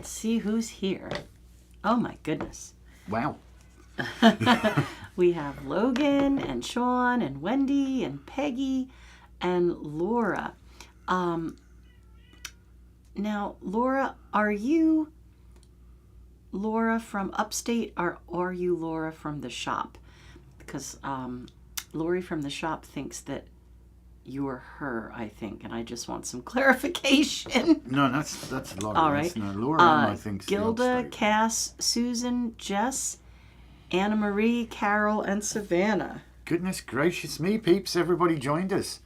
Let's see who's here. Oh my goodness. Wow. We have Logan and Sean and Wendy and Peggy and Laura. Now, Laura, are you Laura from upstate, or are you Laura from the shop? Because Lori from the shop thinks that you're her, I think, and I just want some clarification. No, that's Laura. All right. No, Laura I think Gilda, Cass, Susan, Jess, Anna Marie, Carol, and Savannah. Goodness gracious me, peeps! Everybody joined us.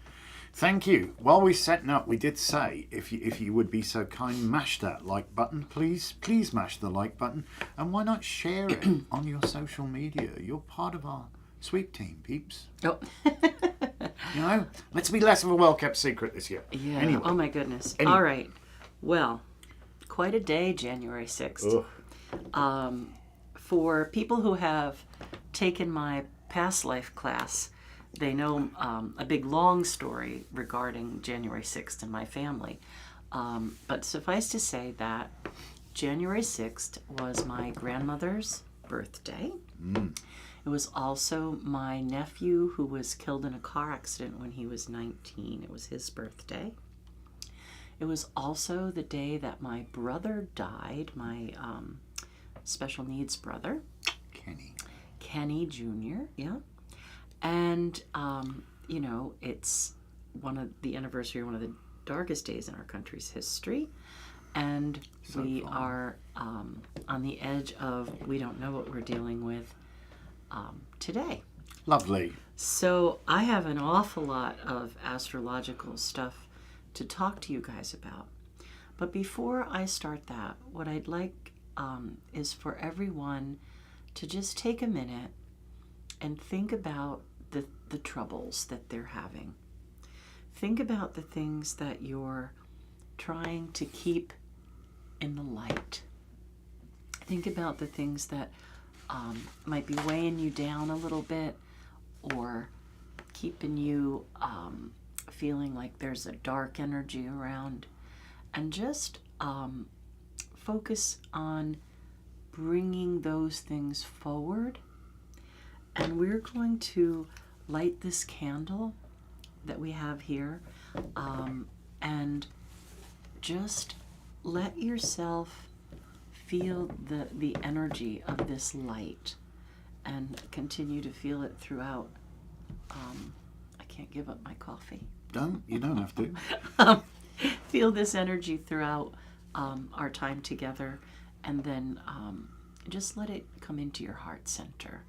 Thank you. While we're setting up, we did say if you would be so kind, mash that like button, please. Please mash the like button, and why not share it on your social media? You're part of our sweep team, peeps. Oh. You know, let's be less of a well-kept secret this year. Yeah. Anyway. Oh my goodness. Anyway. All right. Well, quite a day, January 6th. For people who have taken my past life class, they know a big long story regarding January 6th and my family. But suffice to say that January 6th was my grandmother's birthday. It was also my nephew who was killed in a car accident when he was 19. It was his birthday. It was also the day that my brother died, my special needs brother. Kenny Jr., yeah. And, you know, it's the anniversary of one of the darkest days in our country's history. And we are on the edge of, we don't know what we're dealing with today. Lovely. So I have an awful lot of astrological stuff to talk to you guys about. But before I start that, what I'd like is for everyone to just take a minute and think about the troubles that they're having. Think about the things that you're trying to keep in the light. Think about the things that might be weighing you down a little bit, or keeping you feeling like there's a dark energy around, and just focus on bringing those things forward. And we're going to light this candle that we have here, and just let yourself feel the energy of this light, and continue to feel it throughout. I can't give up my coffee. You don't have to. Feel this energy throughout our time together, and then just let it come into your heart center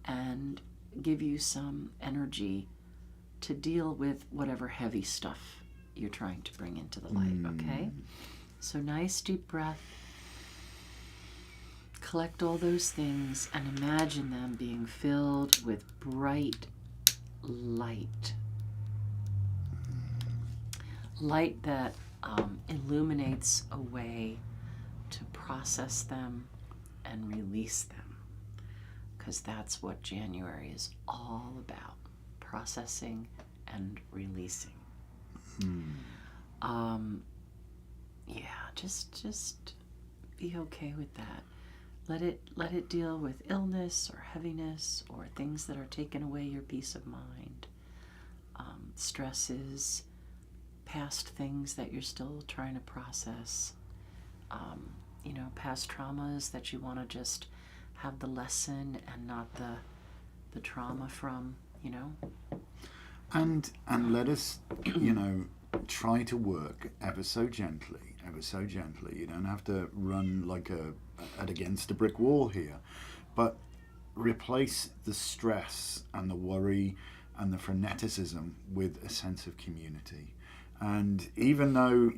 and give you some energy to deal with whatever heavy stuff you're trying to bring into the light, okay? So nice deep breath. Collect all those things and imagine them being filled with bright light. Light that illuminates a way to process them and release them. Because that's what January is all about. Processing and releasing. Yeah, just be okay with that. Let it deal with illness or heaviness or things that are taking away your peace of mind. Stresses, past things that you're still trying to process. Past traumas that you want to just have the lesson and not the trauma from, And let us, try to work ever so gently. You don't have to run like against a brick wall here, but replace the stress and the worry and the freneticism with a sense of community. And even though,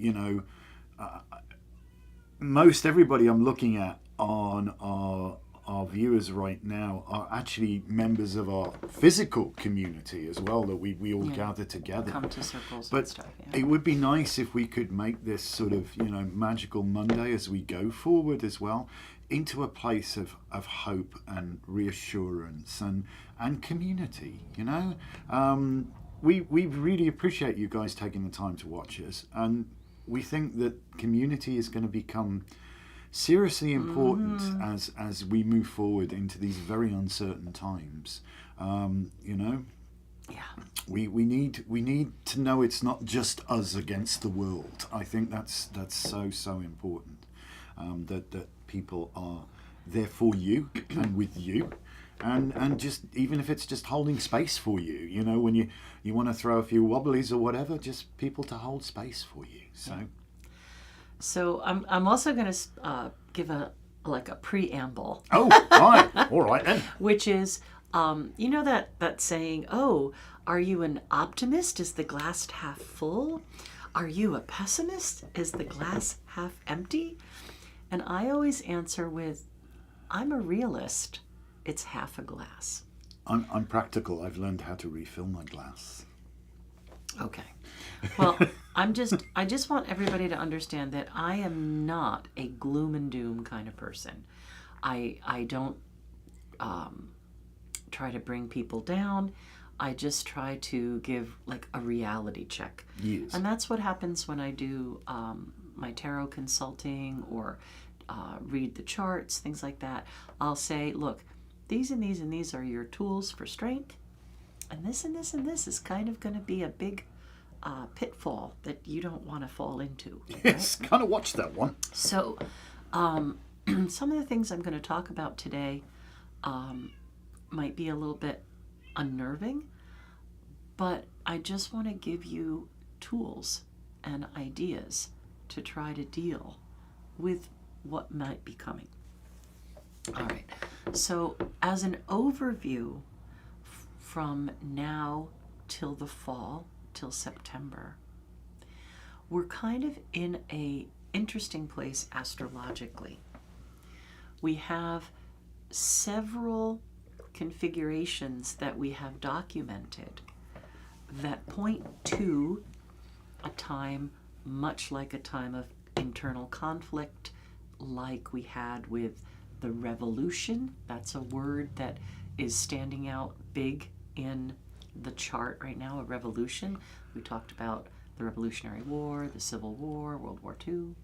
most everybody I'm looking at on our viewers right now are actually members of our physical community as well, that we all gather together. Come to circles but and stuff. Yeah. It would be nice if we could make this sort of, magical Monday as we go forward as well into a place of hope and reassurance and community, We really appreciate you guys taking the time to watch us, and we think that community is going to become seriously important as we move forward into these very uncertain times. You know, we need to know it's not just us against the world. I think that's so important, that people are there for you and with you. And just even if it's just holding space for you, you know, when you want to throw a few wobblies or whatever, just people to hold space for you. So I'm also going to give a preamble. Oh, right, all right then. Which is, you know that saying, oh, are you an optimist? Is the glass half full? Are you a pessimist? Is the glass half empty? And I always answer with, I'm a realist. It's half a glass. I'm practical. I've learned how to refill my glass. Okay. Well, I just want everybody to understand that I am not a gloom and doom kind of person. I don't try to bring people down. I just try to give like a reality check. Yes. And that's what happens when I do my tarot consulting or read the charts, things like that. I'll say, look, these and these and these are your tools for strength, and this and this and this is kind of going to be a big pitfall that you don't want to fall into. Yes, right? kind of watch that one. So some of the things I'm going to talk about today might be a little bit unnerving, but I just want to give you tools and ideas to try to deal with what might be coming. All right, so as an overview from now till the fall, till September, we're kind of in a interesting place astrologically. We have several configurations that we have documented that point to a time much like a time of internal conflict, like we had with the revolution. That's a word that is standing out big in the chart right now, a revolution. We talked about the Revolutionary War, the Civil War, World War II.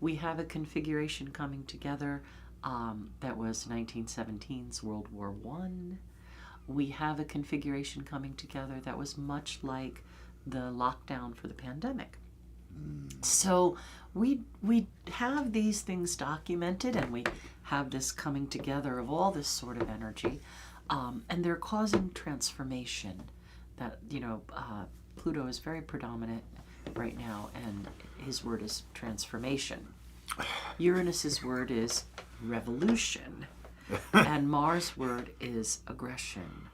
We have a configuration coming together that was 1917's World War I. We have a configuration coming together that was much like the lockdown for the pandemic. So we have these things documented, and we have this coming together of all this sort of energy, and they're causing transformation. That, you know, Pluto is very predominant right now, and his word is transformation. Uranus's word is revolution, and Mars' word is aggression.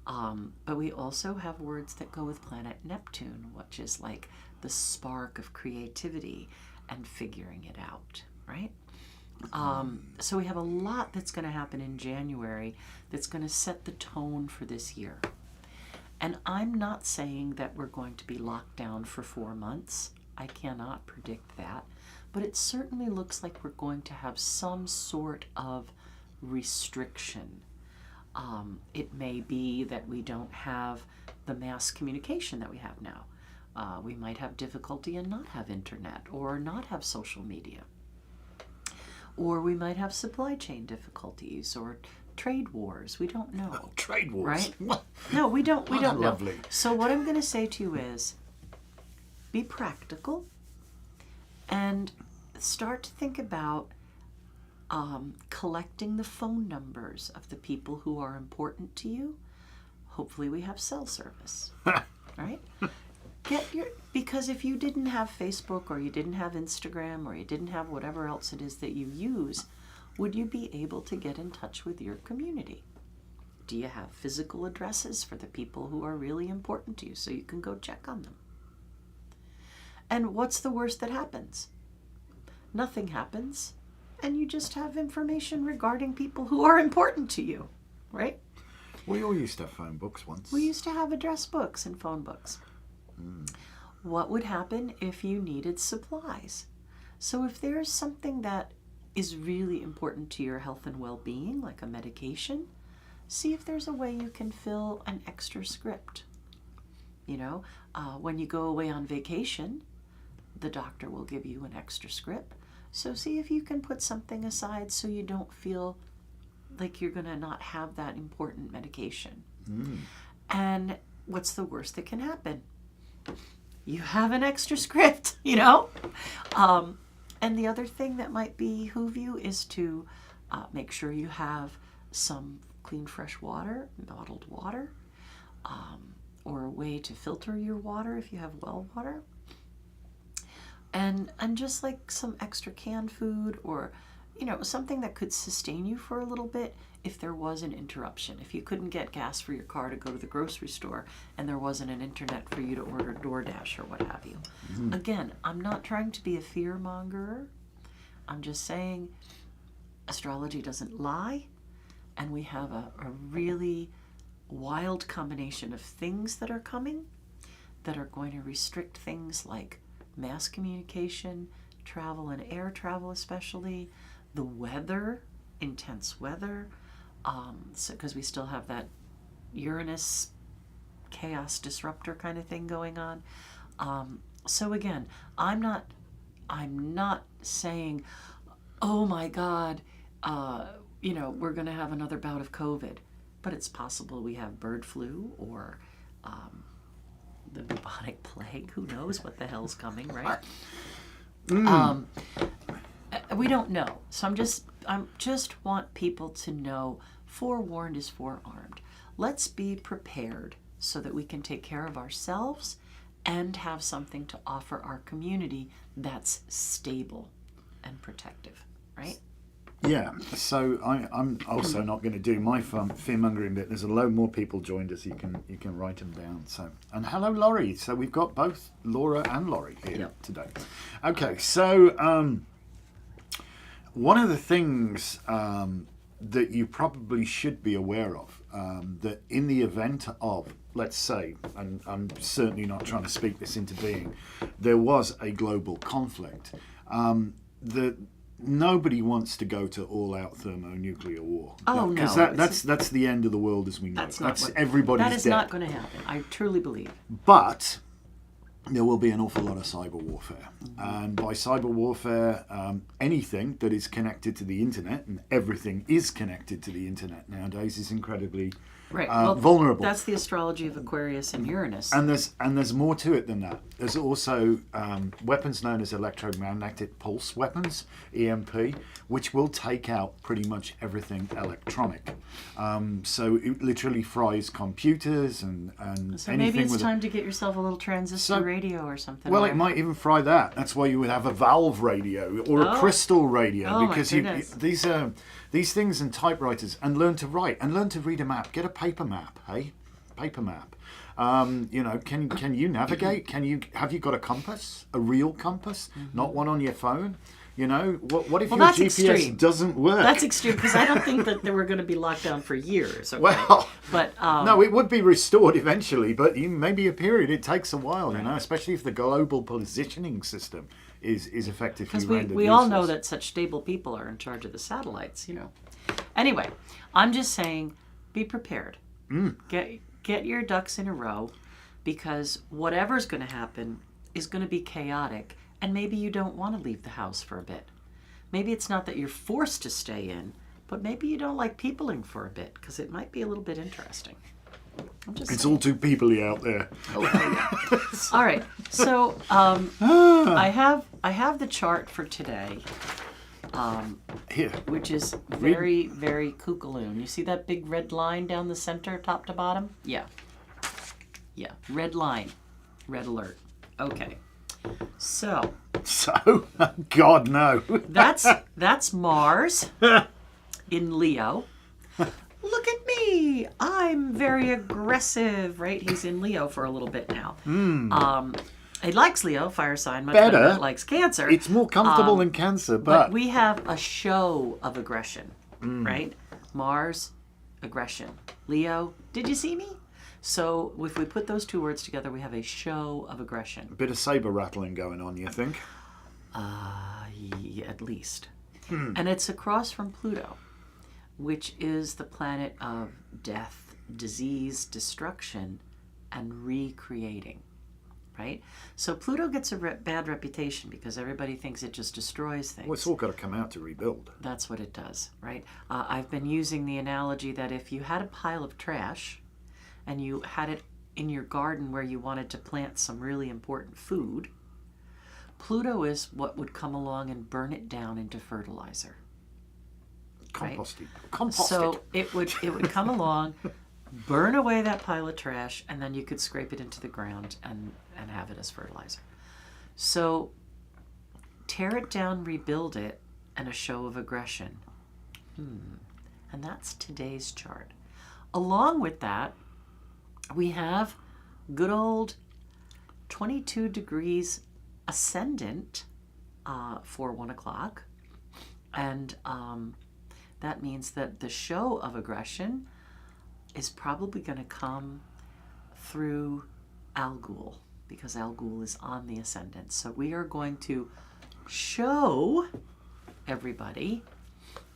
But we also have words that go with planet Neptune, which is like the spark of creativity and figuring it out, right? So we have a lot that's going to happen in January that's going to set the tone for this year. And I'm not saying that we're going to be locked down for 4 months. I cannot predict that. But it certainly looks like we're going to have some sort of restriction. It may be that we don't have the mass communication that we have now. We might have difficulty and not have internet or not have social media. Or we might have supply chain difficulties or trade wars. We don't know. Oh, trade wars. Right? No, we don't know. Lovely. So what I'm going to say to you is be practical and start to think about collecting the phone numbers of the people who are important to you. Hopefully we have cell service. Right? Because if you didn't have Facebook or you didn't have Instagram or you didn't have whatever else it is that you use, would you be able to get in touch with your community? Do you have physical addresses for the people who are really important to you so you can go check on them? And what's the worst that happens? Nothing happens, and you just have information regarding people who are important to you, right? We all used to have phone books once. We used to have address books and phone books. What would happen if you needed supplies? So if there's something that is really important to your health and well-being, like a medication, see if there's a way you can fill an extra script. You know, when you go away on vacation, the doctor will give you an extra script. So see if you can put something aside so you don't feel like you're going to not have that important medication. And what's the worst that can happen? You have an extra script, you know? And the other thing that might behoove you is to make sure you have some clean, fresh water, bottled water, or a way to filter your water if you have well water. And just like some extra canned food, or, you know, something that could sustain you for a little bit if there was an interruption. If you couldn't get gas for your car to go to the grocery store and there wasn't an internet for you to order DoorDash or what have you. Again, I'm not trying to be a fear mongerer. I'm just saying astrology doesn't lie, and we have a really wild combination of things that are coming that are going to restrict things like mass communication, travel and air travel especially, the weather, intense weather, because we still have that Uranus chaos disruptor kind of thing going on. So again, I'm not saying, oh my God, you know, we're going to have another bout of COVID, but it's possible we have bird flu or the bubonic plague. Who knows what the hell's coming, right? We don't know. So I'm just want people to know, forewarned is forearmed. Let's be prepared so that we can take care of ourselves and have something to offer our community that's stable and protective, right? Yeah, so I'm also not going to do my fear-mongering bit. There's a load more people joined us. You can write them down. So, and hello, Laurie. So we've got both Laura and Laurie here today. Okay, so one of the things that you probably should be aware of, that in the event of, let's say, and I'm certainly not trying to speak this into being, there was a global conflict, that nobody wants to go to all-out thermonuclear war. Oh, no. Because that's the end of the world as we know. Everybody's dead. That is not going to happen. I truly believe. But there will be an awful lot of cyber warfare. And by cyber warfare, anything that is connected to the internet, and everything is connected to the internet nowadays, is incredibly vulnerable. That's the astrology of Aquarius and Uranus. And there's more to it than that. There's also weapons known as electromagnetic pulse weapons, EMP, which will take out pretty much everything electronic. So it literally fries computers and so anything. Maybe it's with time to get yourself a little transistor radio or something. Well, it might even fry that. That's why you would have a valve radio or a crystal radio, because these things and typewriters, and learn to write and learn to read a map. Get a paper map, hey? Paper map. You know, can you navigate? Have you got a compass? A real compass, not one on your phone? You know, what if your GPS extreme. doesn't work? That's extreme, because I don't think that we're going to be locked down for years. Okay? Well, but no, it would be restored eventually, but maybe a period. It takes a while, you know, especially if the global positioning system is effectively rendered because we all know that such stable people are in charge of the satellites, you know. Anyway, I'm just saying, be prepared. Get your ducks in a row, because whatever's going to happen is going to be chaotic, and maybe you don't want to leave the house for a bit. Maybe it's not that you're forced to stay in, but maybe you don't like peopling for a bit, because it might be a little bit interesting. It's all too peoply out there. All right, so I have the chart for today. Here. Which is very, very kookaloon. You see that big red line down the center, top to bottom? Yeah. Yeah, red line. Red alert. Okay. So, God, no. that's Mars in Leo. Look at me. I'm very aggressive, right? He's in Leo for a little bit now. He likes Leo, fire sign, much better than it likes Cancer. It's more comfortable than Cancer, but we have a show of aggression, right? Mars, aggression. Leo, did you see me? So if we put those two words together, we have a show of aggression. A bit of saber rattling going on, you think? Yeah, at least. And it's across from Pluto, which is the planet of death, disease, destruction, and recreating. right? So Pluto gets a bad reputation because everybody thinks it just destroys things. Well, it's all got to come out to rebuild. That's what it does, right? I've been using the analogy that if you had a pile of trash and you had it in your garden where you wanted to plant some really important food, Pluto is what would come along and burn it down into fertilizer. Composting. Right? Compost So it would come along, burn away that pile of trash, and then you could scrape it into the ground and have it as fertilizer. So tear it down, rebuild it, and a show of aggression. And that's today's chart. Along with that, we have good old 22 degrees ascendant for 1 o'clock. And that means that the show of aggression is probably going to come through Al-Ghul, because Al-Ghul is on the ascendant. So we are going to show everybody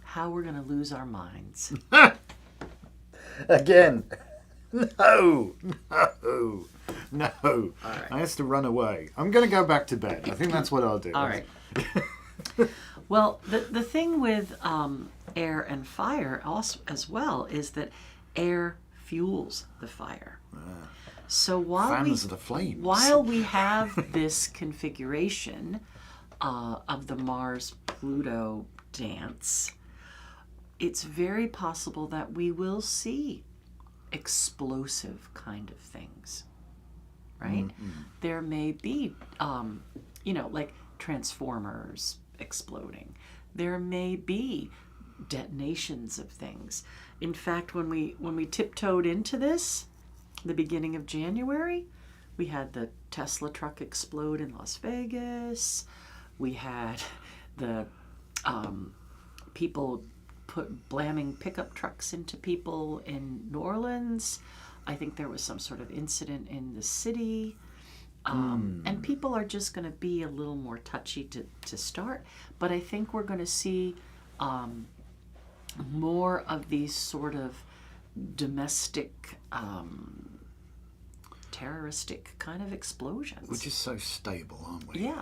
how we're going to lose our minds. Again. No. All right. I have to run away. I'm going to go back to bed. I think that's what I'll do. All right. Well, the thing with air and fire also, as well, is that air fuels the fire. So while Fans the flames. while we have this configuration of the Mars-Pluto dance, it's very possible that we will see explosive kind of things, right? There may be, like transformers exploding. There may be detonations of things. In fact, when we tiptoed into this, the beginning of January, we had the Tesla truck explode in Las Vegas. We had the people blamming pickup trucks into people in New Orleans. I think there was some sort of incident in the city. And people are just going to be a little more touchy to start. But I think we're going to see more of these sort of domestic, terroristic kind of explosions. We're just so stable, aren't we? Yeah.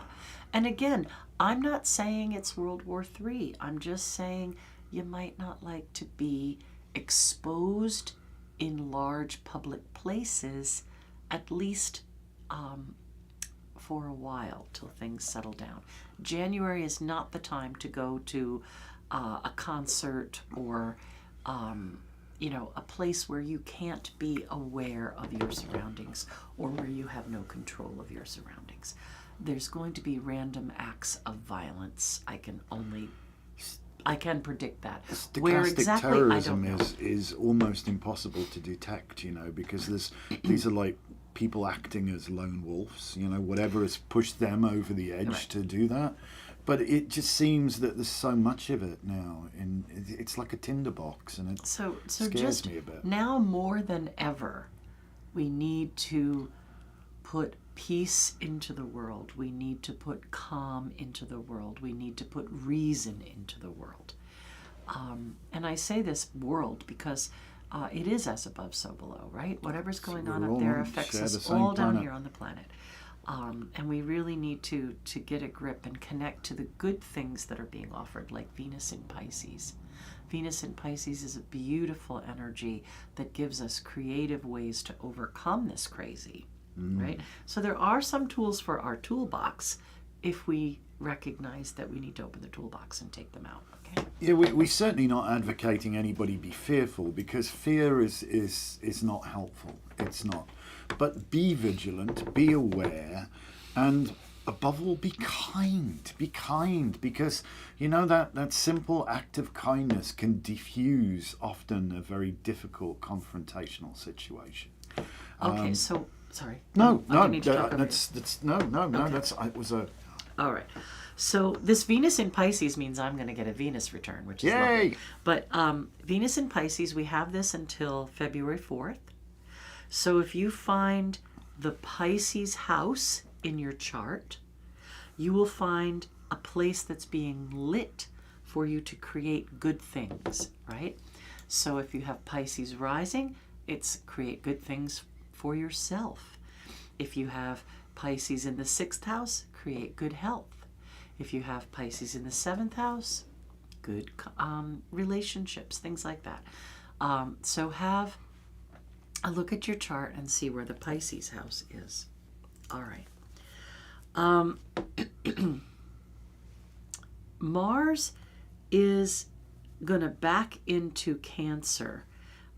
And again, I'm not saying it's World War III. I'm just saying you might not like to be exposed in large public places, at least for a while, till things settle down. January is not the time to go to a concert or a place where you can't be aware of your surroundings or where you have no control of your surroundings. There's going to be random acts of violence. I can predict that. Where Stochastic exactly, terrorism I don't know. is almost impossible to detect, because these are like people acting as lone wolves, whatever has pushed them over the edge Right. to do that. But it just seems that there's so much of it now, and it's like a tinderbox, and it So scares just me a bit. now more than ever, we need to put peace into the world. We need to put calm into the world. We need to put reason into the world. And I say this world because it is as above, so below, right? Whatever's going on up there affects us all down here on the planet. And we really need to get a grip and connect to the good things that are being offered, like Venus in Pisces. Venus in Pisces is a beautiful energy that gives us creative ways to overcome this crazy, right? So there are some tools for our toolbox if we recognize that we need to open the toolbox and take them out, okay? Yeah, we're certainly not advocating anybody be fearful, because fear is not helpful. It's not. But be vigilant, be aware, and above all, be kind. Be kind, because that simple act of kindness can diffuse often a very difficult confrontational situation. Okay, so sorry. No, I didn't mean to talk over you. that's All right. So this Venus in Pisces means I'm going to get a Venus return, which is lovely. Yay! But Venus in Pisces, we have this until February 4th. So if you find the Pisces house in your chart, you will find a place that's being lit for you to create good things, right? So if you have Pisces rising, it's create good things for yourself. If you have Pisces in the 6th house, create good health. If you have Pisces in the 7th house, good relationships, things like that. So have a look at your chart and see where the Pisces house is. All right. Mars is going to back into Cancer,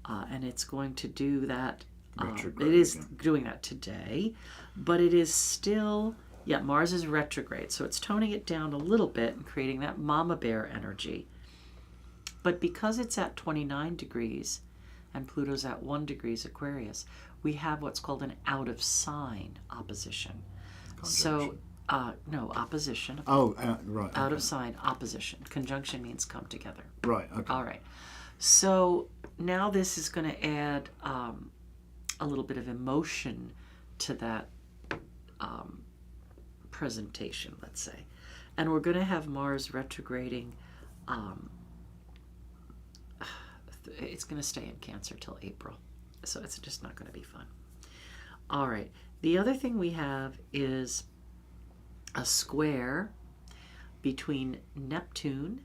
and it's going to do that. It is doing that today, but it is still, Mars is retrograde, so it's toning it down a little bit and creating that mama bear energy. But because it's at 29 degrees and Pluto's at 1 degrees Aquarius, we have what's called an out of sign opposition. Conjunction. So, no, opposition. Right. Out of sign, opposition. Conjunction means come together. Right, okay. All right. So now this is going to add a little bit of emotion to that presentation, let's say. And we're going to have Mars retrograding. It's going to stay in Cancer till April. So it's just not going to be fun. All right. The other thing we have is a square between Neptune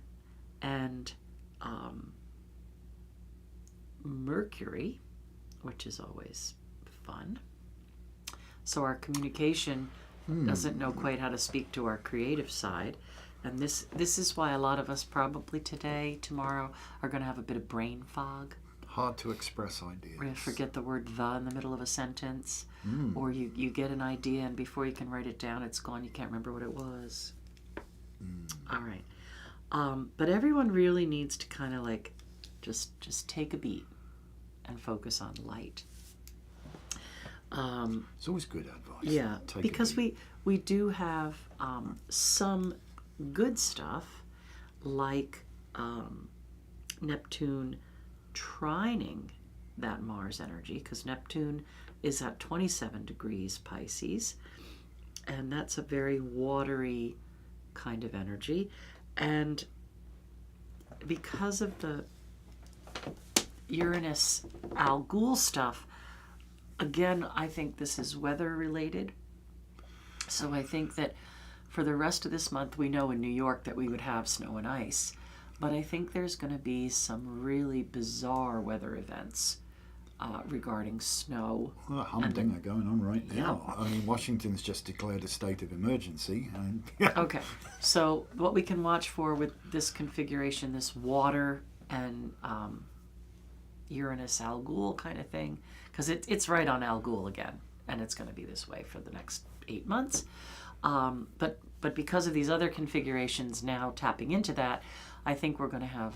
and Mercury, which is always fun. So our communication doesn't know quite how to speak to our creative side. And this is why a lot of us probably today, tomorrow, are going to have a bit of brain fog. Hard to express ideas. We're going to forget the word the in the middle of a sentence. Or you get an idea and before you can write it down, it's gone. You can't remember what it was. All right. But everyone really needs to kind of like just take a beat and focus on light. It's always good advice. Yeah, because we do have some good stuff like Neptune trining that Mars energy, because Neptune is at 27 degrees Pisces, and that's a very watery kind of energy. And because of the Uranus Al-Ghul stuff, again, I think this is weather related. So I think that for the rest of this month, we know in New York that we would have snow and ice. But I think there's going to be some really bizarre weather events regarding snow. Well, a humdinger going on right now. I mean, Washington's just declared a state of emergency. And Okay, so what we can watch for with this configuration, this water and Uranus Al-Ghul kind of thing, because it's right on Al-Ghul again, and it's going to be this way for the next 8 months. But because of these other configurations now tapping into that, I think we're going to have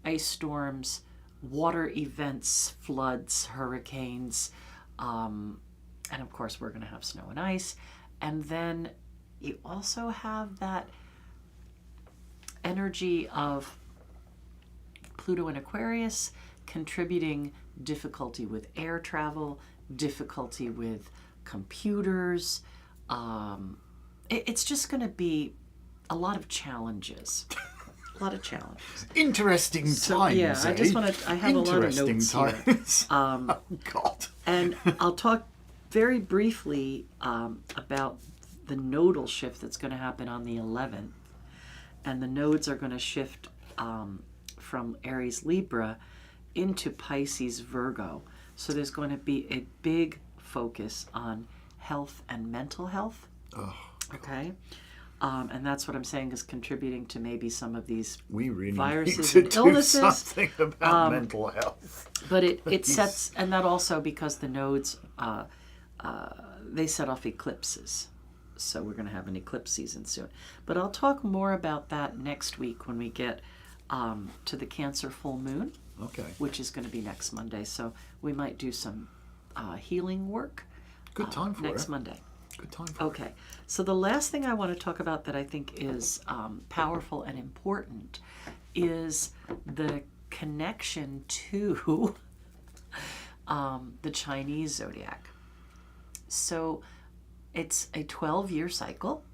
ice storms, water events, floods, hurricanes, and of course we're going to have snow and ice. And then you also have that energy of Pluto in Aquarius contributing difficulty with air travel, difficulty with computers. It's just going to be a lot of challenges. A lot of challenges. Interesting times. Yeah, I just want to. I have a lot of notes times. here. God. And I'll talk very briefly about the nodal shift that's going to happen on the 11th, and the nodes are going to shift from Aries Libra into Pisces Virgo. So there's going to be a big focus on health and mental health. Oh, okay. And that's what I'm saying is contributing to maybe some of these we really viruses need and to illnesses. do something about mental health. But it sets, and that also because the nodes, they set off eclipses. So we're going to have an eclipse season soon. But I'll talk more about that next week when we get to the Cancer full moon. Okay. Which is going to be next Monday. So we might do some healing work. Good time for next it. Monday. Good time for Okay. So the last thing I want to talk about that I think is powerful and important is the connection to the Chinese zodiac. So it's a 12-year cycle,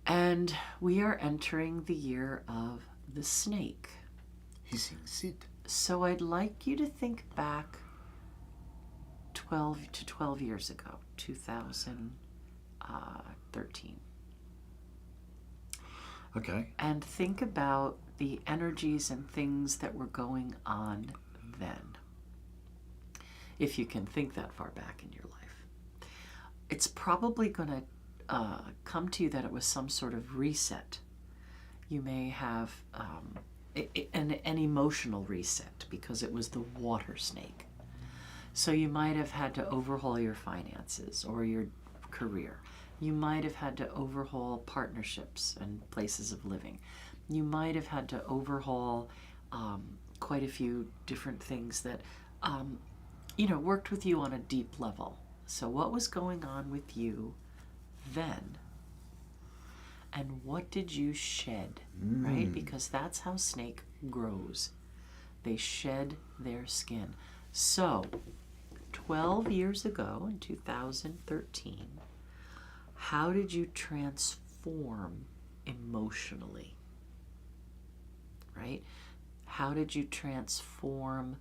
and we are entering the year of the snake. Hissing Sid. So I'd like you to think back 12 years ago, 2013. Okay. And think about the energies and things that were going on then. If you can think that far back in your life. It's probably going to come to you that it was some sort of reset. You may have an emotional reset because it was the water snake. So you might have had to overhaul your finances or your career. You might have had to overhaul partnerships and places of living. You might have had to overhaul quite a few different things that, worked with you on a deep level. So what was going on with you then? And what did you shed, right? Because that's how snake grows. They shed their skin. So 12 years ago in 2013, how did you transform emotionally, right? How did you transform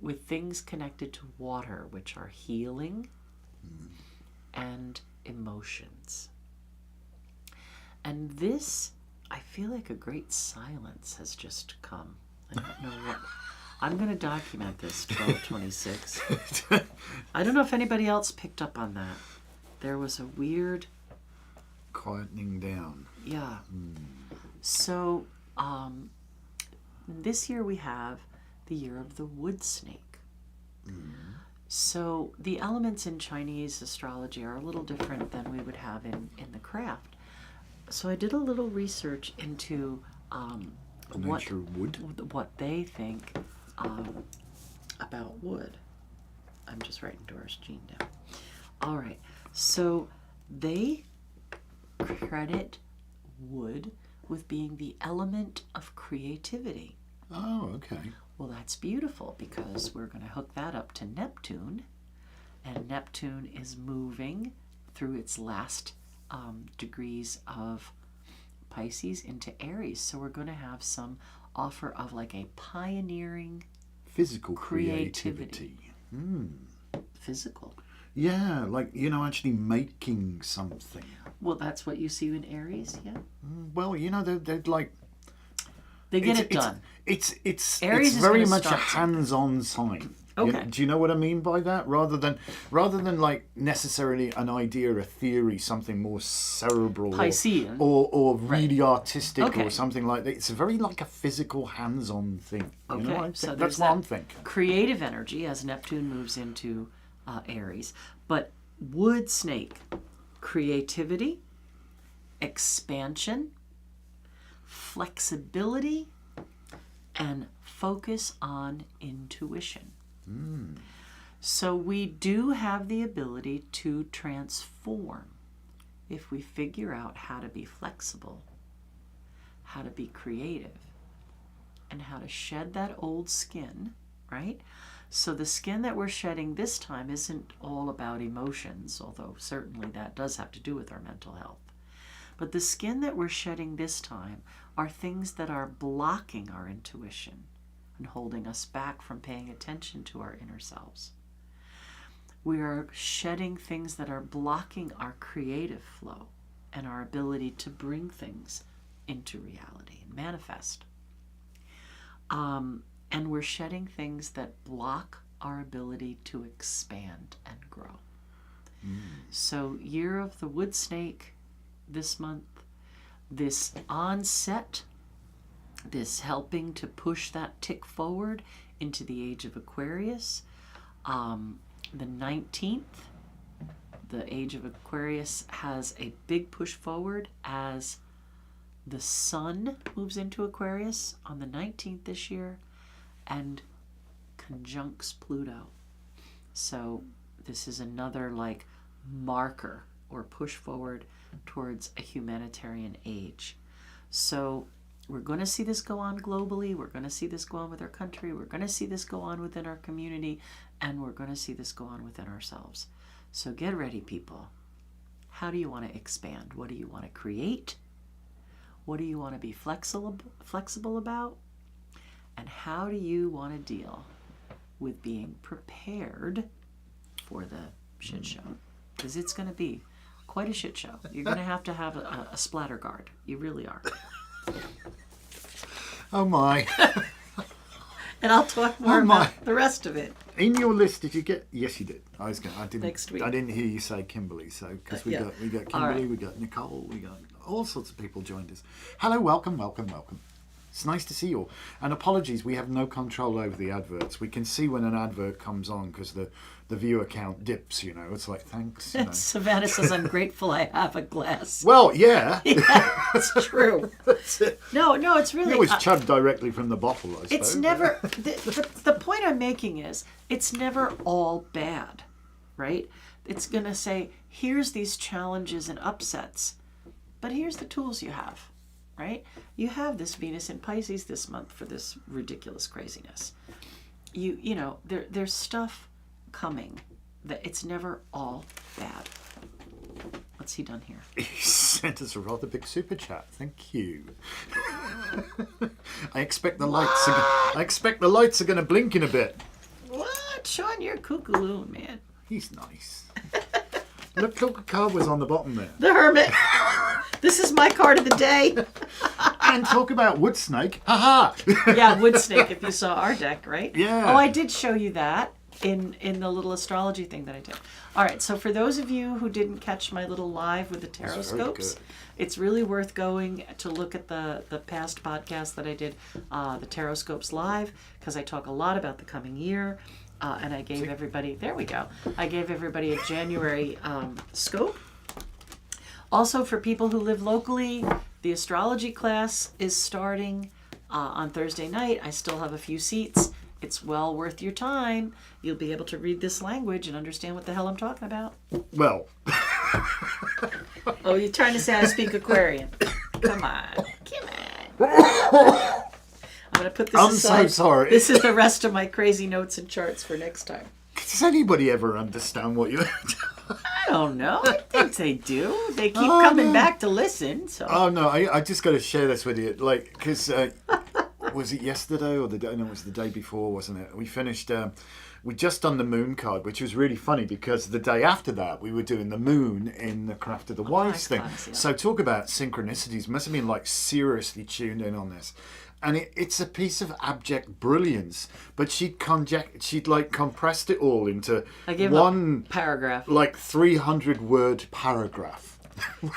with things connected to water, which are healing and emotions? And this, I feel like a great silence has just come. I don't know what. I'm going to document this, 1226. I don't know if anybody else picked up on that. There was a weird quietening down. Yeah. So this year we have the year of the wood snake. So the elements in Chinese astrology are a little different than we would have in the craft. So I did a little research into what they think about wood. I'm just writing Doris Jean down. All right. So they credit wood with being the element of creativity. Oh, okay. Well, that's beautiful because we're going to hook that up to Neptune. And Neptune is moving through its last degrees of Pisces into Aries. So we're going to have some offer of like a pioneering physical creativity. Physical. Yeah, like, actually making something. Well, that's what you see in Aries, yeah? Well, they're like... They get it done. It's Aries is very much a hands-on sign. Okay. Do you know what I mean by that? Rather than like necessarily an idea, a theory, something more cerebral Piscean. or really artistic Okay. or something like that. It's very like a physical hands-on thing. Okay. So there's that's what I'm thinking. Creative energy as Neptune moves into Aries. But wood snake, creativity, expansion, flexibility, and focus on intuition. So we do have the ability to transform if we figure out how to be flexible, how to be creative, and how to shed that old skin, right? So the skin that we're shedding this time isn't all about emotions, although certainly that does have to do with our mental health. But the skin that we're shedding this time are things that are blocking our intuition and holding us back from paying attention to our inner selves. We are shedding things that are blocking our creative flow and our ability to bring things into reality and manifest. And we're shedding things that block our ability to expand and grow. So, year of the wood snake this month, this onset, this helping to push that tick forward into the age of Aquarius. The 19th, the age of Aquarius has a big push forward as the sun moves into Aquarius on the 19th this year and conjuncts Pluto. So this is another like marker or push forward towards a humanitarian age. So we're going to see this go on globally. We're going to see this go on with our country. We're going to see this go on within our community. And we're going to see this go on within ourselves. So get ready, people. How do you want to expand? What do you want to create? What do you want to be flexible about? And how do you want to deal with being prepared for the shit show, because it's going to be quite a shit show. You're going to have a splatter guard. You really are. Oh my. And I'll talk more about the rest of it. In your list, did you get? Yes, you did. I didn't. Next week. I didn't hear you say Kimberly. So because we got Kimberly, right. we got Nicole, we got all sorts of people joined us. Hello, welcome. It's nice to see you all. And apologies, we have no control over the adverts. We can see when an advert comes on because the viewer count dips. You know, it's like thanks. You know. Savannah says, "I'm grateful I have a glass." Well, yeah. Yeah, it's true. That's it. No, it's really. You always chug directly from the bottle, I suppose. It's never. The point I'm making is, it's never all bad, right? It's going to say, here's these challenges and upsets, but here's the tools you have, right? You have this Venus in Pisces this month for this ridiculous craziness. You know, there's stuff coming that it's never all bad. What's he done here? He sent us a rather big super chat. Thank you. I expect the lights are going to blink in a bit. What? Sean, you're cuckoo, man. He's nice. Look what card was on the bottom there. The Hermit. This is my card of the day. And talk about wood snake. Haha. Yeah, wood snake. If you saw our deck, right? Yeah. Oh, I did show you that in the little astrology thing that I did. All right. So for those of you who didn't catch my little live with the tarot scopes, it's really worth going to look at the past podcast that I did, the tarot scopes live, because I talk a lot about the coming year. And I gave everybody, there we go. I gave everybody a January scope. Also, for people who live locally, the astrology class is starting on Thursday night. I still have a few seats. It's well worth your time. You'll be able to read this language and understand what the hell I'm talking about. Well. Oh, you're trying to say I speak Aquarian. Come on. I'm going to put this aside. I'm so sorry. This is the rest of my crazy notes and charts for next time. Does anybody ever understand what you're I don't know. I think they do. They keep coming back to listen. So. Oh, no. I just got to share this with you. Like, because was it yesterday or the day? No, it was the day before, wasn't it? We finished... we just done the moon card, which was really funny because the day after that, we were doing the moon in the Craft of the Wise thing. Class, yeah. So talk about synchronicities. Must have been like seriously tuned in on this. And it's a piece of abject brilliance. But she'd like compressed it all into one paragraph, like 300-word paragraph.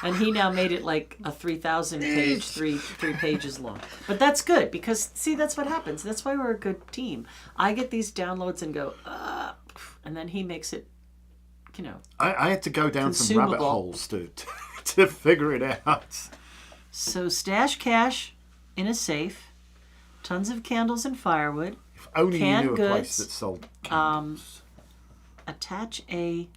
And he now made it like a 3,000 page, three pages long. But that's good because, see, that's what happens. That's why we're a good team. I get these downloads and go, and then he makes it, you know. I had to go down some consumable. rabbit holes to figure it out. So stash cash in a safe, tons of candles and firewood. If only you knew a goods, place that sold candles. Attach a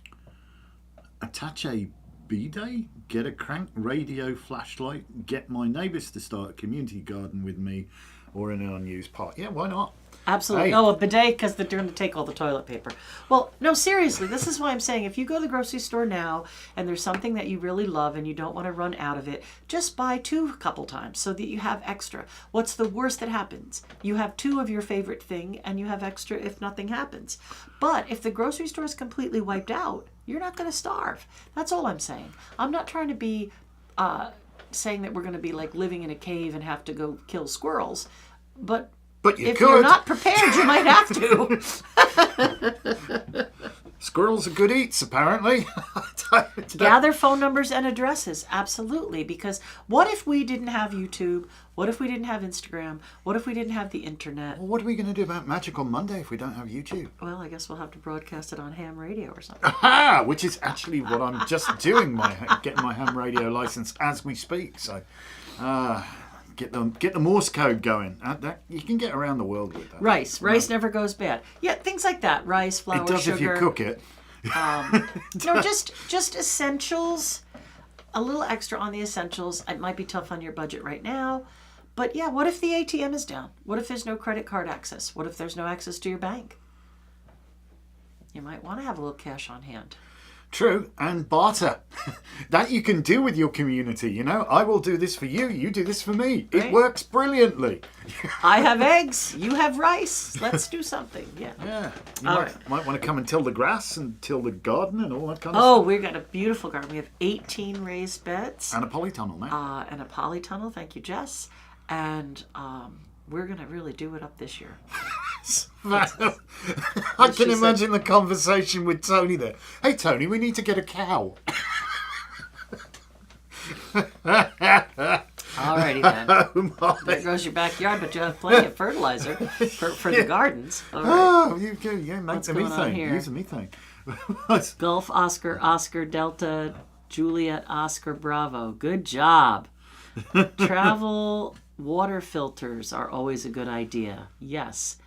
B-day, get a crank radio flashlight, get my neighbours to start a community garden with me or in an unused park. Yeah, why not? Absolutely. Hey. Oh, a bidet because they're going to take all the toilet paper. Well, no, seriously, this is why I'm saying if you go to the grocery store now and there's something that you really love and you don't want to run out of it, just buy two a couple times so that you have extra. What's the worst that happens? You have two of your favorite thing and you have extra if nothing happens. But if the grocery store is completely wiped out, you're not going to starve. That's all I'm saying. I'm not trying to be saying that we're going to be like living in a cave and have to go kill squirrels, but if you're not prepared, you might have to. Squirrels are good eats, apparently. Gather phone numbers and addresses, absolutely. Because what if we didn't have YouTube? What if we didn't have Instagram? What if we didn't have the internet? Well, what are we going to do about Magick on Monday if we don't have YouTube? Well, I guess we'll have to broadcast it on ham radio or something. Aha! Which is actually what I'm just doing, getting my ham radio license as we speak. So, get the Morse code going. You can get around the world with that. Rice never goes bad. Yeah, things like that. Rice, flour, sugar. It does sugar. if you cook it. No, just essentials. A little extra on the essentials. It might be tough on your budget right now. But yeah, what if the ATM is down? What if there's no credit card access? What if there's no access to your bank? You might want to have a little cash on hand. True, and barter. That you can do with your community, you know. I will do this for you, you do this for me. It Right. works brilliantly. I have eggs, you have rice. Let's do something. Yeah. Yeah. You All might want to come and till the grass and till the garden and all that kind of Oh, stuff. we've got a beautiful garden. We have 18 raised beds And a polytunnel now. and a polytunnel. Thank you, Jess. And we're going to really do it up this year. I can imagine the conversation with Tony there. Hey, Tony, we need to get a cow. Alrighty then. Oh, my. There goes your backyard, but you have plenty of fertilizer for the gardens. All right. Oh, you go. Yeah, make the going on methane. here? Use the methane. Gulf Oscar, Oscar Delta, Juliet Oscar Bravo. Good job. Travel water filters are always a good idea. Yes.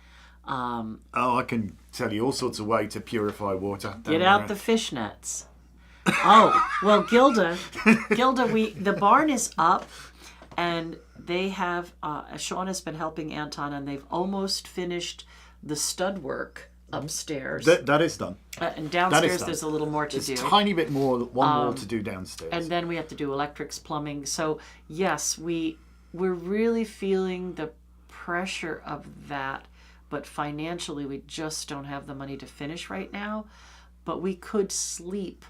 Oh, I can tell you all sorts of ways to purify water. Get out the fishnets. Oh, well, Gilda, the barn is up, and they have, Sean has been helping Anton, and they've almost finished the stud work upstairs. That is done. And That downstairs is done. there's a little more to There's do. a tiny bit more, one more to do downstairs. And then we have to do electrics, plumbing. So, yes, we're really feeling the pressure of that, but financially we just don't have the money to finish right now. But we could sleep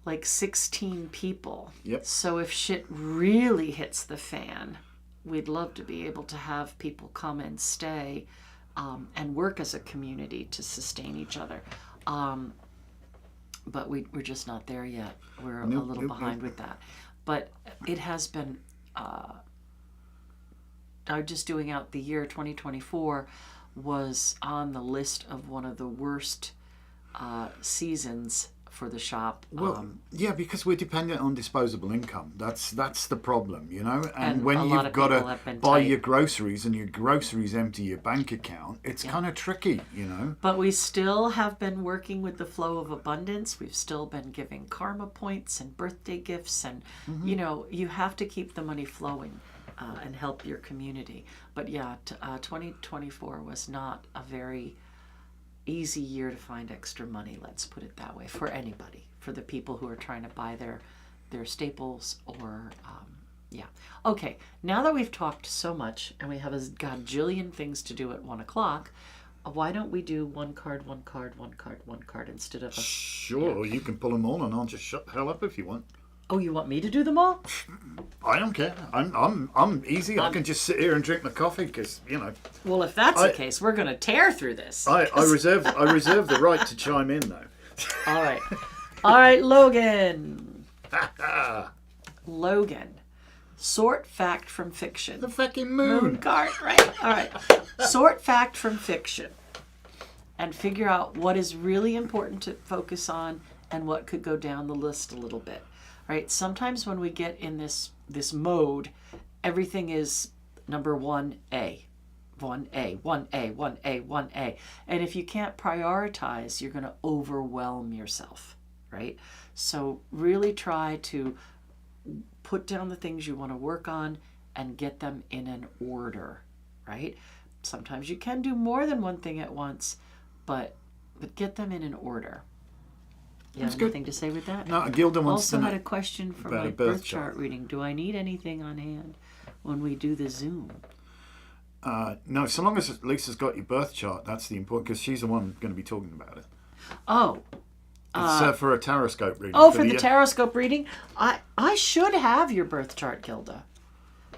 like 16 people. Yep. So if shit really hits the fan, we'd love to be able to have people come and stay and work as a community to sustain each other. But we're just not there yet. We're a little behind with that. But it has been, I'm just doing out the year 2024 was on the list of one of the worst seasons for the shop. Well, yeah, because we're dependent on disposable income. That's the problem, you know. And when a lot you've of got people to have been buy tight. your groceries and your groceries empty your bank account, it's kind of tricky, you know. But we still have been working with the flow of abundance. We've still been giving karma points and birthday gifts. And, you know, you have to keep the money flowing and help your community. But yeah, 2024 was not a very easy year to find extra money, let's put it that way, for anybody, for the people who are trying to buy their staples or okay, now that we've talked so much and we have a gajillion things to do at 1 o'clock, why don't we do one card instead of a... Sure, you can pull them all and I'll just shut the hell up if you want. Oh, you want me to do them all? I don't care. I'm easy. I can just sit here and drink my coffee because, you know. Well, if that's the case, we're going to tear through this. I reserve the right to chime in though. All right, Logan. Logan. Sort fact from fiction. The fucking moon. Card, right? All right. Sort fact from fiction. And figure out what is really important to focus on and what could go down the list a little bit. Right? Sometimes when we get in this mode, everything is number 1A. 1A, 1A, 1A, 1A. And if you can't prioritize, you're going to overwhelm yourself, right? So really try to put down the things you want to work on and get them in an order, right? Sometimes you can do more than one thing at once, but get them in an order. You have anything to say with that? No, Gilda wants also to know had a question for about my a birth birth chart reading. Do I need anything on hand when we do the Zoom? No, so long as Lisa's got your birth chart, that's the important, because she's the one going to be talking about it. Oh. It's for a taroscope reading. Oh, for the taroscope reading? I should have your birth chart, Gilda.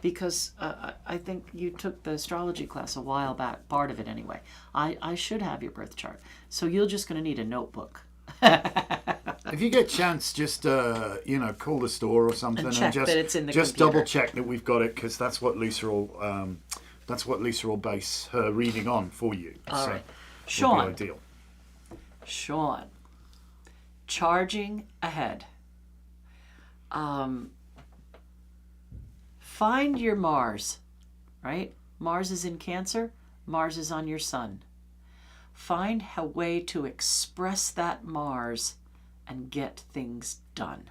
Because I think you took the astrology class a while back, part of it anyway. I should have your birth chart. So you're just going to need a notebook. If you get a chance, just call the store or something and check just, that it's in the just computer. double check that we've got it, because that's what Lisa will base her reading on for you. All right, Sean. Will be ideal. Sean, charging ahead. Find your Mars, right? Mars is in Cancer. Mars is on your Sun. Find a way to express that Mars and get things done.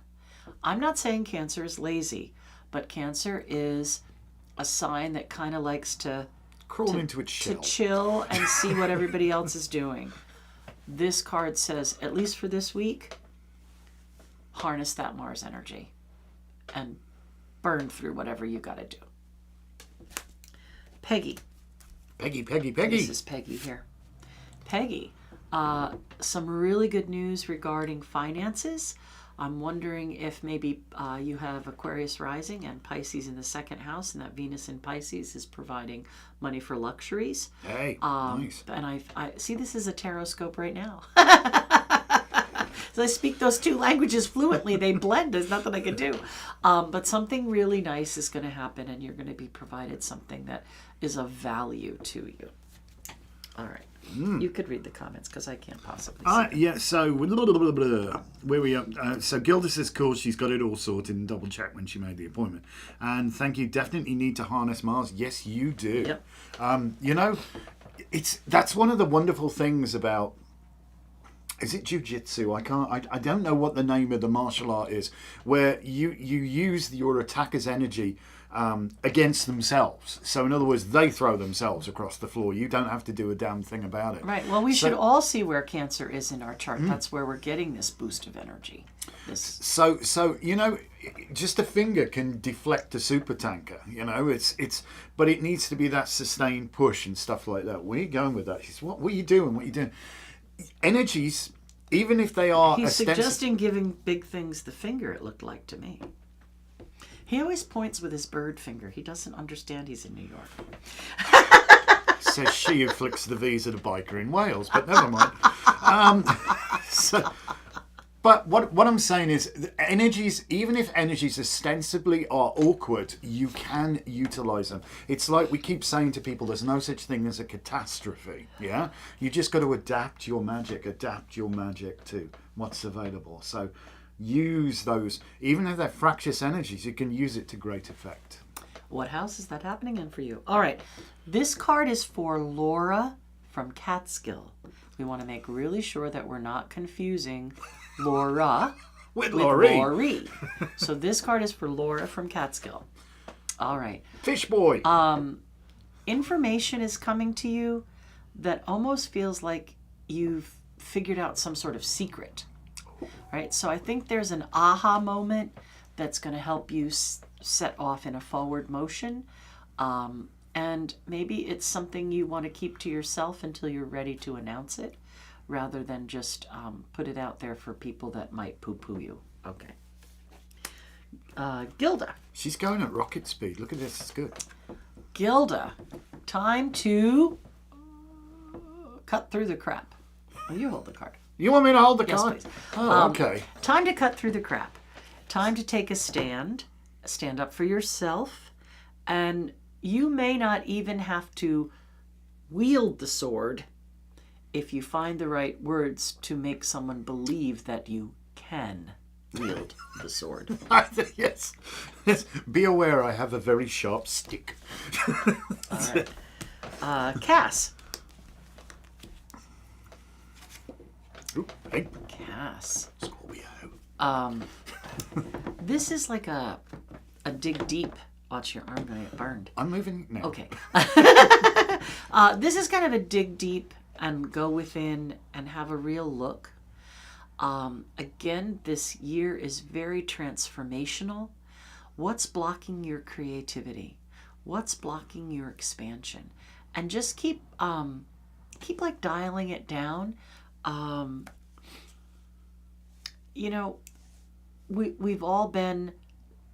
I'm not saying Cancer is lazy, but Cancer is a sign that kind of likes to crawl into its shell. To chill and see what everybody else is doing. This card says, at least for this week, harness that Mars energy and burn through whatever you got to do. Peggy. Peggy. This is Peggy here. Peggy, some really good news regarding finances. I'm wondering if maybe you have Aquarius rising and Pisces in the second house, and that Venus in Pisces is providing money for luxuries. Hey, nice. And I see this is a tarot scope right now. So I speak those two languages fluently. They blend. There's nothing I can do. But something really nice is going to happen, and you're going to be provided something that is of value to you. All right. You could read the comments because I can't possibly see Yeah, so where we up? So Gilda says, cool, she's got it all sorted and double checked when she made the appointment. And thank you, definitely need to harness Mars. Yes, you do. Yep. You know, that's one of the wonderful things about, is it jiu-jitsu? I don't know what the name of the martial art is, where you use your attacker's energy against themselves. So in other words, they throw themselves across the floor. You don't have to do a damn thing about it. Right. Well, we should all see where Cancer is in our chart. That's where we're getting this boost of energy. So you know, just a finger can deflect a super tanker. You know, but it needs to be that sustained push and stuff like that. Where are you going with that? What are you doing? What are you doing? Energies, even if they are... He's suggesting giving big things the finger, it looked like to me. He always points with his bird finger. He doesn't understand he's in New York. Says she who flicks the V's at a biker in Wales, but never mind. But what I'm saying is, energies, even if energies ostensibly are awkward, you can utilize them. It's like we keep saying to people, there's no such thing as a catastrophe. Yeah, you just got to adapt your magic to what's available. So use those, even if they're fractious energies, you can use it to great effect. What house is that happening in for you? All right, this card is for Laura from Catskill. We want to make really sure that we're not confusing Laura with Laurie. Laurie. So this card is for Laura from Catskill. All right. Fish boy. Information is coming to you that almost feels like you've figured out some sort of secret. Right? So I think there's an aha moment that's going to help you set off in a forward motion. And maybe it's something you want to keep to yourself until you're ready to announce it, rather than just put it out there for people that might poo-poo you. Okay. Gilda. She's going at rocket speed. Look at this. It's good. Gilda, time to cut through the crap. Well, you hold the card. You want me to hold the Yes, card? please. Oh, okay. Time to cut through the crap. Time to take a stand. Stand up for yourself. And you may not even have to wield the sword if you find the right words to make someone believe that you can wield the sword. Yes. Be aware I have a very sharp stick. All right. Cass. Ooh, hey. Cass. Scorpio. This is like a dig deep. Watch your arm gonna get burned. I'm moving now. Okay. This is kind of a dig deep and go within and have a real look. Again, this year is very transformational. What's blocking your creativity? What's blocking your expansion? And just keep like dialing it down. You know, we've all been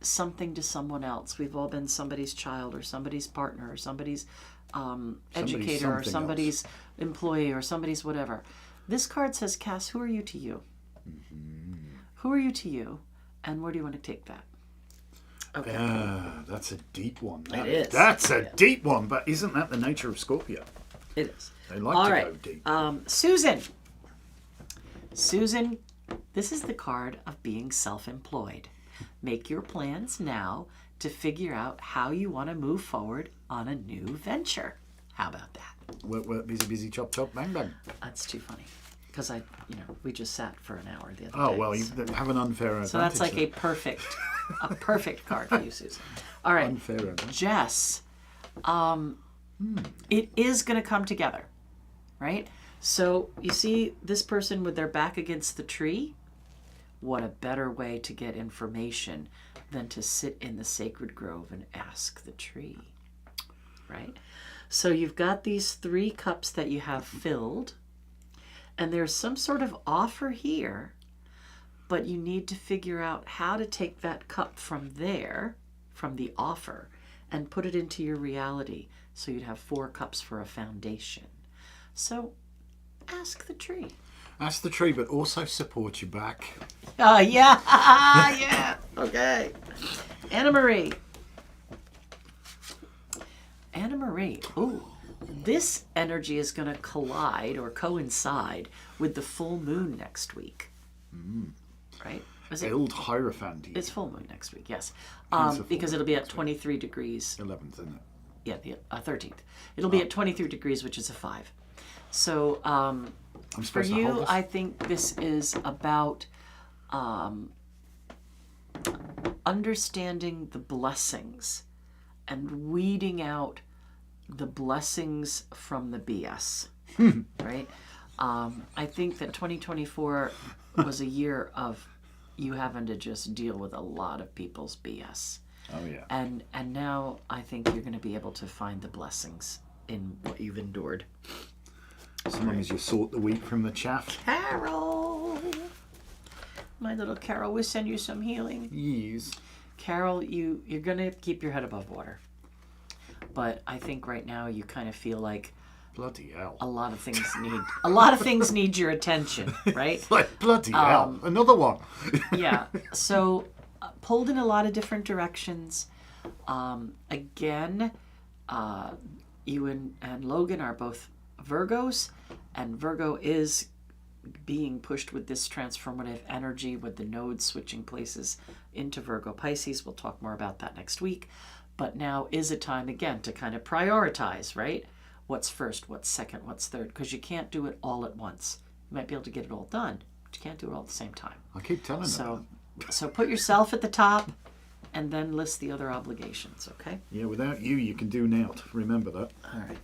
something to someone else. We've all been somebody's child or somebody's partner or somebody's educator or somebody's employee or somebody's whatever. This card says, Cass, who are you to you? Mm-hmm. Who are you to you? And where do you want to take that? Okay. That's a deep one. It is. That's a deep one, but isn't that the nature of Scorpio? It is. They like to go deep. Susan. Susan, this is the card of being self-employed. Make your plans now to figure out how you want to move forward on a new venture. How about that? Work, busy, chop, bang, bang. That's too funny. Because we just sat for an hour the other day. Oh, well, you have an unfair advantage. So that's like a perfect card for you, Susan. All right. Unfair advantage. Jess, it is going to come together, right? So you see this person with their back against the tree? what a better way to get information than to sit in the sacred grove and ask the tree, right? So you've got these 3 cups that you have filled, and there's some sort of offer here, but you need to figure out how to take that cup from there, from the offer, and put it into your reality. So you'd have 4 cups for a foundation. So ask the tree. Ask the tree, but also support your back. Yeah. Yeah. Okay. Anna Marie. Anna Marie. Ooh. This energy is going to collide or coincide with the full moon next week. Right? Is it? Old Hierophant. It's full moon next week, yes. It's a full Because moon it'll be at next week. 23 degrees. 11th, isn't it? Yeah, the 13th. It'll be at 23 degrees, which is a 5. So I'm for supposed to hold you, this? I think this is about understanding the blessings and weeding out the blessings from the BS, right? I think that 2024 was a year of you having to just deal with a lot of people's BS. Oh, yeah. And now I think you're going to be able to find the blessings in what you've endured. As long as you sort the wheat from the chaff. Carol! My little Carol, we'll send you some healing. Yes. Carol, you're going to keep your head above water. But I think right now you kind of feel like Bloody hell. a lot of things need your attention, right? Like, bloody hell. Another one. Yeah. So pulled in a lot of different directions. Again, you and Logan are both Virgos, and Virgo is being pushed with this transformative energy with the nodes switching places into Virgo Pisces. We'll talk more about that next week. But now is a time, again, to kind of prioritize, right? What's first, what's second, what's third, because you can't do it all at once. You might be able to get it all done, but you can't do it all at the same time. I keep telling them. So put yourself at the top and then list the other obligations, okay? Yeah, without you can do naught. Remember that. All right.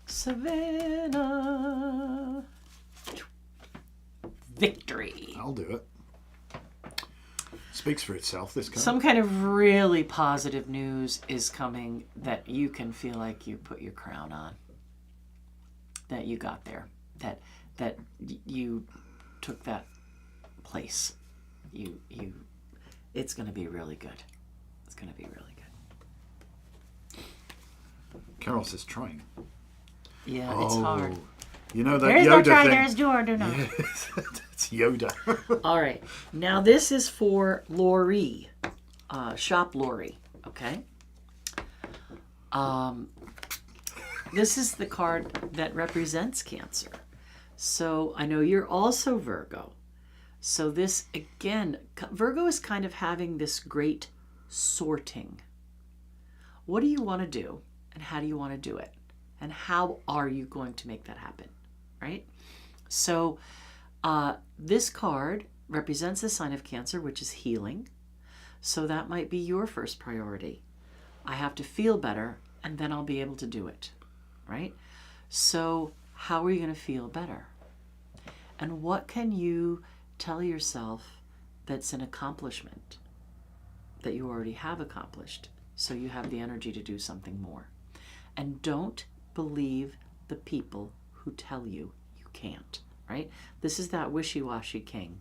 Savannah. Victory. I'll do it. Speaks for itself, this card. Some kind of really positive news is coming that you can feel like you put your crown on. That you got there. That you took that place. It's going to be really good. It's going to be really good. Carol says trying. Yeah, it's hard. You know that There's Yoda no try, thing? there's do not. Yes, it's Yoda. All right. Now this is for Lori, shop Lori. Okay. This is the card that represents Cancer. So I know you're also Virgo. So this again, Virgo is kind of having this great sorting. What do you want to do, and how do you want to do it, and how are you going to make that happen, right? So. This card represents the sign of Cancer, which is healing. So that might be your first priority. I have to feel better, and then I'll be able to do it, right? So how are you going to feel better? And what can you tell yourself that's an accomplishment that you already have accomplished, so you have the energy to do something more? And don't believe the people who tell you you can't. Right? This is that wishy-washy king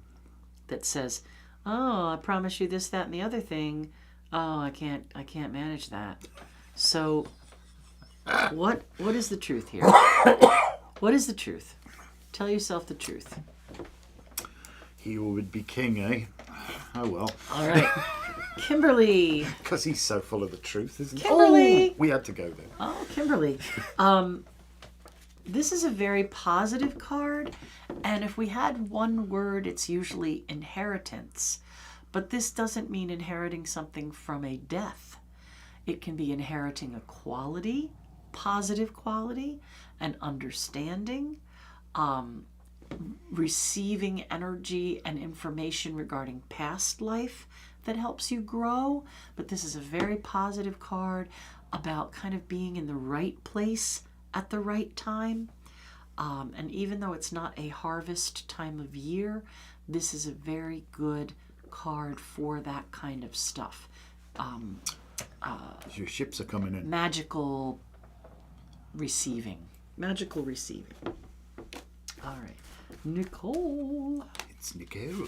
that says, "Oh, I promise you this, that, and the other thing. Oh, I can't manage that." So, what is the truth here? What is the truth? Tell yourself the truth. He would be king, eh? Oh well. All right, Kimberly. Because he's so full of the truth, isn't he? Kimberly. Oh, we had to go there. Oh, Kimberly. This is a very positive card, and if we had one word, it's usually inheritance. But this doesn't mean inheriting something from a death. It can be inheriting a quality, positive quality, an understanding, receiving energy and information regarding past life that helps you grow. But this is a very positive card about kind of being in the right place at the right time. And even though it's not a harvest time of year, this is a very good card for that kind of stuff. Your ships are coming in. Magical receiving. Magical receiving. All right. Nicole. It's Nicole.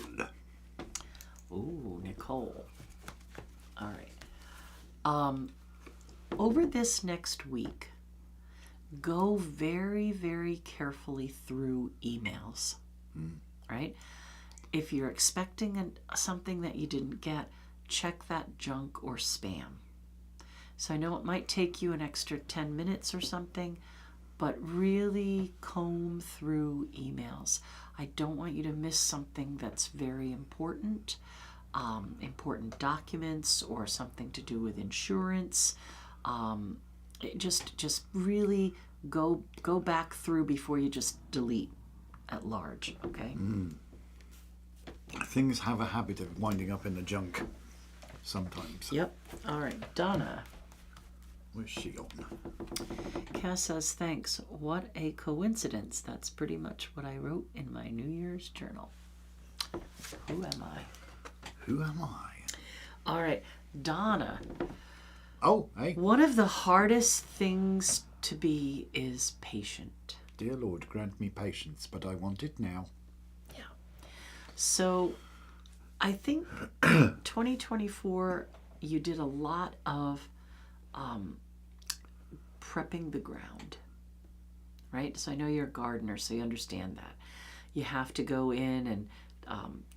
Ooh, Nicole. All right. Over this next week, go very, very carefully through emails. Right? If you're expecting something that you didn't get, check that junk or spam. So I know it might take you an extra 10 minutes or something, but really comb through emails. I don't want you to miss something that's very important, important documents or something to do with insurance. Just really go back through before you just delete at large, okay? Things have a habit of winding up in the junk sometimes. Yep. All right, Donna. Where's she on? Cass says, thanks. What a coincidence. That's pretty much what I wrote in my New Year's journal. Who am I? Who am I? All right, Donna. Oh, hey. One of the hardest things to be is patient. Dear Lord, grant me patience, but I want it now. Yeah. So I think 2024, you did a lot of prepping the ground, right? So I know you're a gardener, so you understand that. You have to go in and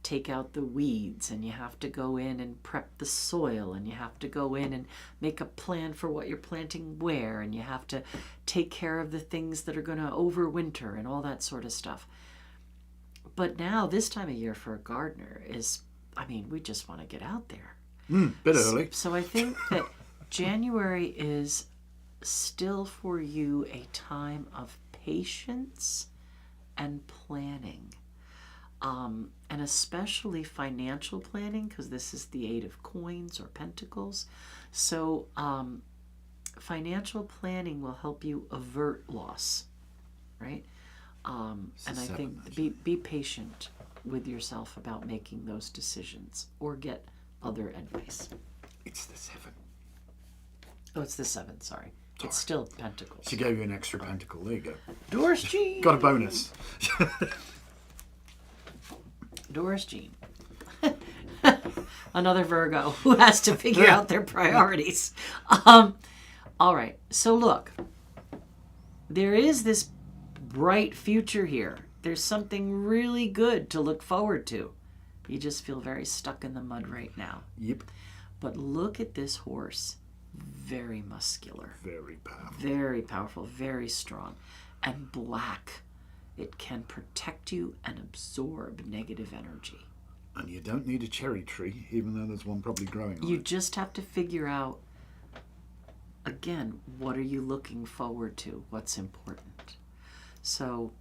take out the weeds, and you have to go in and prep the soil, and you have to go in and make a plan for what you're planting where, and you have to take care of the things that are going to overwinter and all that sort of stuff. But now, this time of year for a gardener is, I mean, we just want to get out there. Bit early. So I think that January is still for you a time of patience and planning. And especially financial planning, because this is the 8 of coins or pentacles. So financial planning will help you avert loss, right? And I think be patient with yourself about making those decisions, or get other advice. It's the 7. Oh, it's the 7, sorry. It's still pentacles. She gave you an extra pentacle. There you go. Doris Jean. Got a bonus. Doris Jean. Another Virgo who has to figure out their priorities. All right. So look, there is this bright future here. There's something really good to look forward to. You just feel very stuck in the mud right now. Yep. But look at this horse. Very muscular. Very powerful. Very powerful. Very strong. And black. It can protect you and absorb negative energy. And you don't need a cherry tree, even though there's one probably growing on You it. just have to figure out, again, what are you looking forward to? What's important? So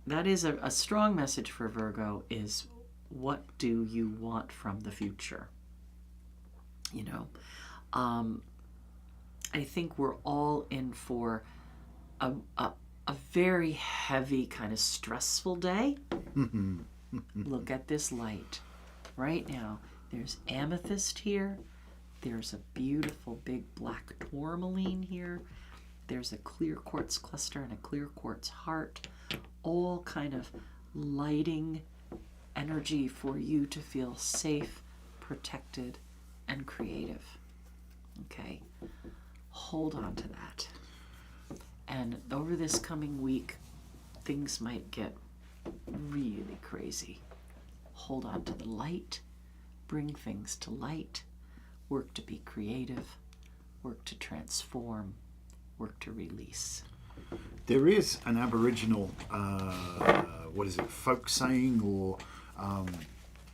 that is a strong message for Virgo, is what do you want from the future? You know, I think we're all in for a very heavy, kind of stressful day. Look at this light. Right now, there's amethyst here. There's a beautiful big black tourmaline here. There's a clear quartz cluster and a clear quartz heart. All kind of lighting energy for you to feel safe, protected, and creative. Okay? Hold on to that. And over this coming week, things might get really crazy. Hold on to the light. Bring things to light. Work to be creative. Work to transform. Work to release. There is an Aboriginal, folk saying, or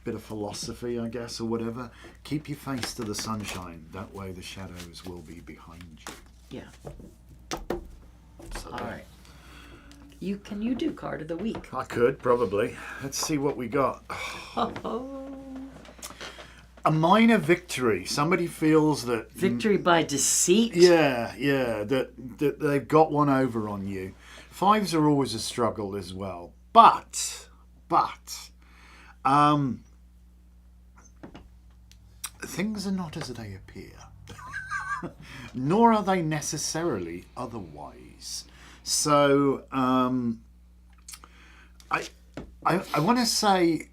bit of philosophy, I guess, or whatever. Keep your face to the sunshine. That way the shadows will be behind you. Yeah. So All right. Can you do card of the week? I could, probably. Let's see what we got. Oh. A minor victory. Somebody feels that... Victory by deceit? Yeah, that they've got one over on you. 5s are always a struggle as well. But, things are not as they appear. Nor are they necessarily otherwise. So, I want to say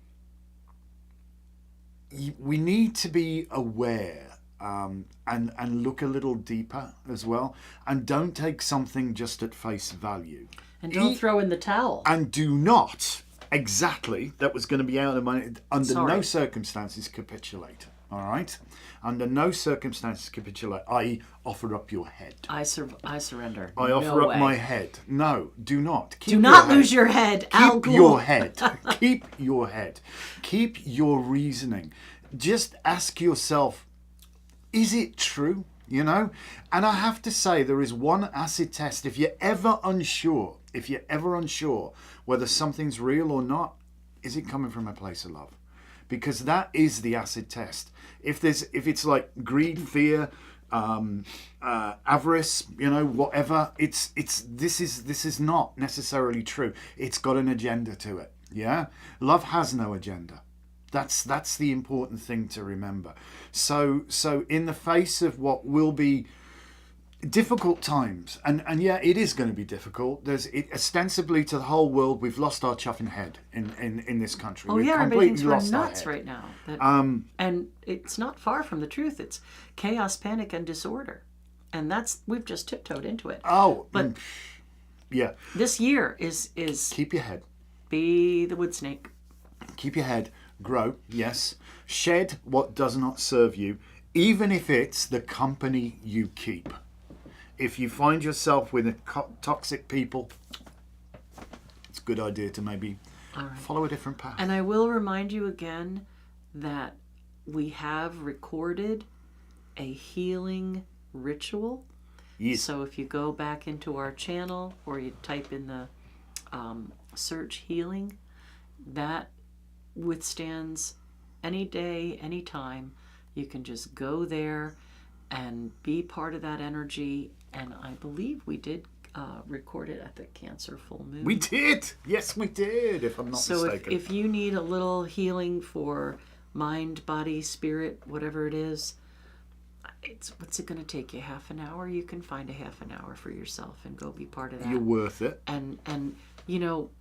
we need to be aware and look a little deeper as well, and don't take something just at face value. And don't throw in the towel. And do not, exactly, that was going to be out of my, under Sorry. no circumstances capitulate. All right? Under no circumstances capitulate, i.e. offer up your head. I surrender. I offer up my head. No, do not. Keep Do not your lose head. your head. Keep your head. Keep your head. Keep your reasoning. Just ask yourself, is it true? You know? And I have to say, there is one acid test. If you're ever unsure whether something's real or not, is it coming from a place of love? Because that is the acid test. If it's like greed, fear, avarice, you know, whatever, this is not necessarily true. It's got an agenda to it. Yeah, love has no agenda. That's the important thing to remember. So in the face of what will be difficult times, and yeah, it is going to be difficult. Ostensibly to the whole world, we've lost our chuffing head in this country. Oh, We've yeah, everybody thinks we're lost our nuts head. right now. And it's not far from the truth. It's chaos, panic, and disorder. And we've just tiptoed into it. Oh, but yeah. This year is Keep your head. Be the wood snake. Keep your head. Grow, yes. Shed what does not serve you, even if it's the company you keep. If you find yourself with toxic people, it's a good idea to maybe follow a different path. And I will remind you again that we have recorded a healing ritual. Yes. So if you go back into our channel or you type in the search healing, that withstands any day, any time. You can just go there and be part of that energy. And I believe we did record it at the Cancer full moon. We did. Yes, we did, if I'm not mistaken. So if you need a little healing for mind, body, spirit, whatever it is, what's it going to take you? Half an hour? You can find a half an hour for yourself and go be part of that. You're worth it. And you know,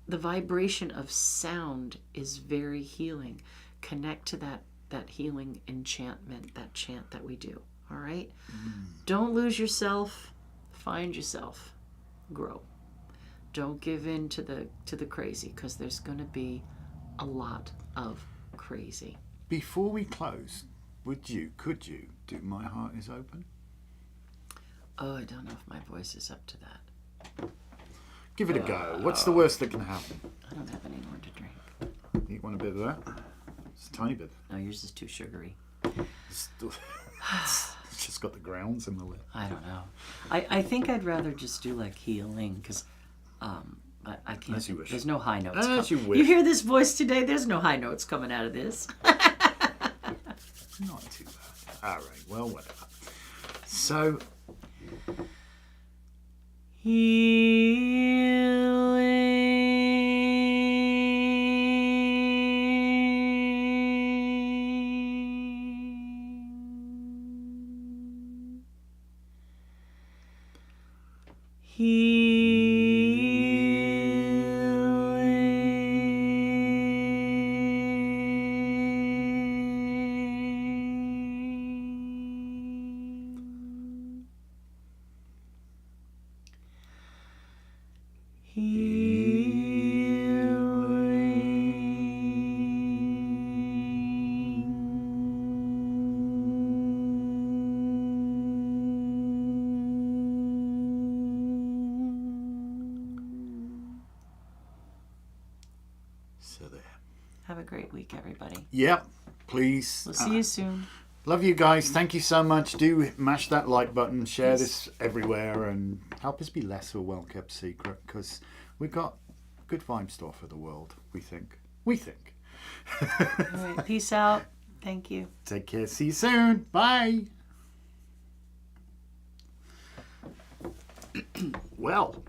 the vibration of sound is very healing. Connect to that healing enchantment, that chant that we do. All right? Don't lose yourself. Find yourself. Grow. Don't give in to the crazy, because there's going to be a lot of crazy. Before we close, could you do My Heart Is Open? Oh, I don't know if my voice is up to that. Give it a go. What's the worst that can happen? I don't have any more to drink. You want a bit of that? It's a tiny bit. No, yours is too sugary. It's just got the grounds in the lip. I don't know. I think I'd rather just do like healing, because I can't. As you wish. There's no high notes. As you wish. You hear this voice today? There's no high notes coming out of this. Not too bad. All right. Well, whatever. So. So there. Have a great week, everybody. Yep. Please. We'll see you soon. Love you guys. Thank you so much. Do mash that like button. Share this everywhere and help us be less of a well-kept secret, because we've got good vibes to offer the world, we think. We think. All right. Peace out. Thank you. Take care. See you soon. Bye. Well.